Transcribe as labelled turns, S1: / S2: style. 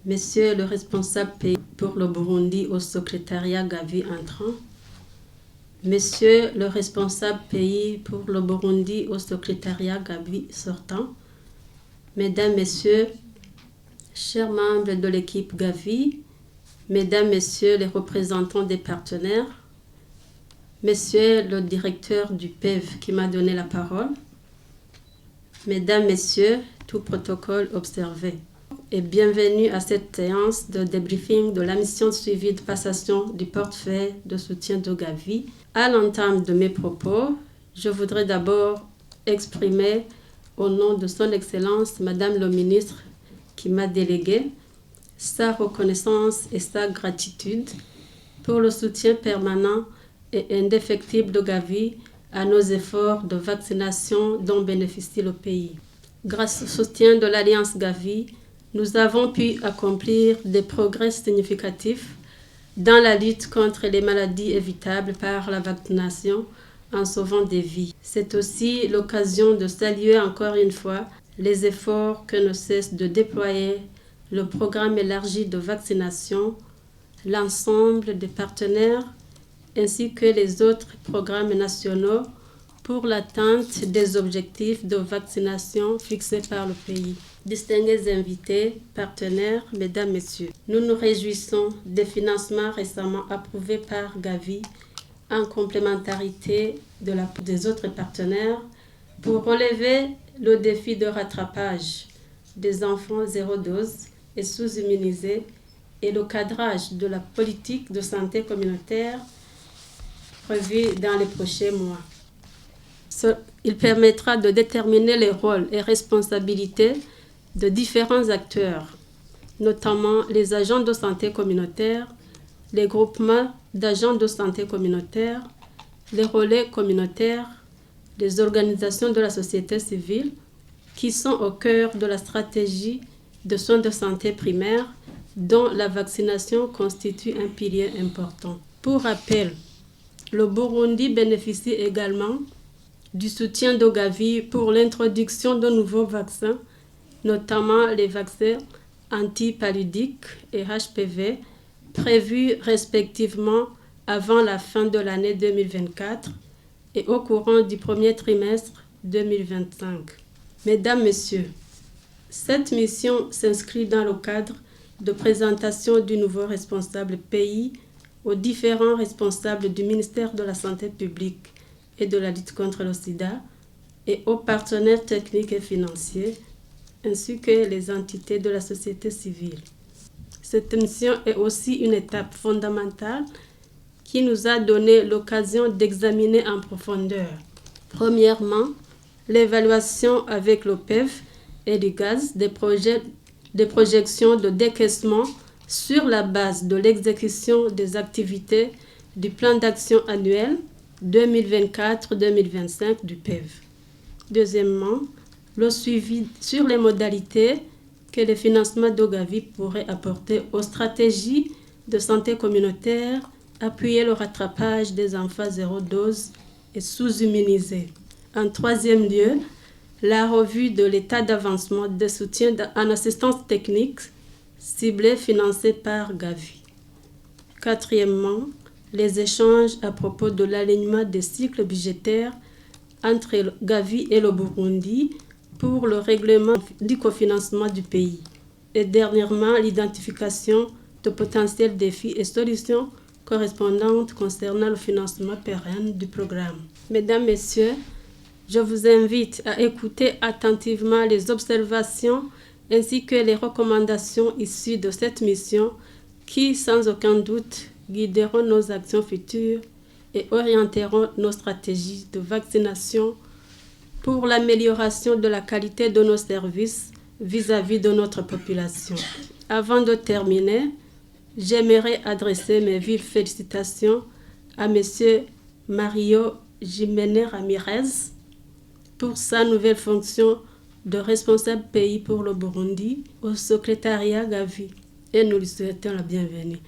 S1: Monsieur le responsable pays pour le Burundi au secrétariat Gavi entrant, Monsieur le responsable pays pour le Burundi au secrétariat Gavi sortant, Mesdames, Messieurs, chers membres de l'équipe Gavi, Mesdames, Messieurs les représentants des partenaires, Monsieur le directeur du PEV qui m'a donné la parole, Mesdames, Messieurs, tout protocole observé. Et bienvenue à cette séance de débriefing de la mission de suivi de passation du portefeuille de soutien de Gavi. À l'entame de mes propos, je voudrais d'abord exprimer au nom de son Excellence, Madame le ministre, qui m'a délégué, sa reconnaissance et sa gratitude pour le soutien permanent et indéfectible de Gavi à nos efforts de vaccination dont bénéficie le pays. Grâce au soutien de l'Alliance Gavi, nous avons pu accomplir des progrès significatifs dans la lutte contre les maladies évitables par la vaccination en sauvant des vies. C'est aussi l'occasion de saluer encore une fois les efforts que ne cesse de déployer le programme élargi de vaccination, l'ensemble des partenaires ainsi que les autres programmes nationaux pour l'atteinte des objectifs de vaccination fixés par le pays. Distingués invités, partenaires, Mesdames, Messieurs, nous nous réjouissons des financements récemment approuvés par Gavi en complémentarité des autres partenaires pour relever le défi de rattrapage des enfants zéro dose et sous-immunisés et le cadrage de la politique de santé communautaire prévue dans les prochains mois. Il permettra de déterminer les rôles et responsabilités de différents acteurs, notamment les agents de santé communautaire, les groupements d'agents de santé communautaire, les relais communautaires, les organisations de la société civile qui sont au cœur de la stratégie de soins de santé primaire dont la vaccination constitue un pilier important. Pour rappel, le Burundi bénéficie également du soutien de Gavi pour l'introduction de nouveaux vaccins, notamment les vaccins antipaludiques et HPV, prévus respectivement avant la fin de l'année 2024 et au courant du premier trimestre 2025. Mesdames, Messieurs, cette mission s'inscrit dans le cadre de présentation du nouveau responsable pays aux différents responsables du ministère de la Santé publique et de la lutte contre le sida et aux partenaires techniques et financiers, ainsi que les entités de la société civile. Cette mission est aussi une étape fondamentale qui nous a donné l'occasion d'examiner en profondeur, premièrement, l'évaluation avec le PEV et l'IGAZ des projections de décaissement sur la base de l'exécution des activités du plan d'action annuel 2024-2025 du PEV. Deuxièmement, le suivi sur les modalités que les financements de Gavi pourraient apporter aux stratégies de santé communautaire, appuyer le rattrapage des enfants zéro dose et sous-immunisés. En troisième lieu, la revue de l'état d'avancement des soutiens en assistance technique ciblés financés par Gavi. Quatrièmement, les échanges à propos de l'alignement des cycles budgétaires entre Gavi et le Burundi pour le règlement du cofinancement du pays. Et dernièrement, l'identification de potentiels défis et solutions correspondantes concernant le financement pérenne du programme. Mesdames, Messieurs, je vous invite à écouter attentivement les observations ainsi que les recommandations issues de cette mission qui, sans aucun doute, guideront nos actions futures et orienteront nos stratégies de vaccination pour l'amélioration de la qualité de nos services vis-à-vis de notre population. Avant de terminer, j'aimerais adresser mes vives félicitations à M. Mario Jiménez Ramirez pour sa nouvelle fonction de responsable pays pour le Burundi au secrétariat Gavi et nous lui souhaitons la bienvenue.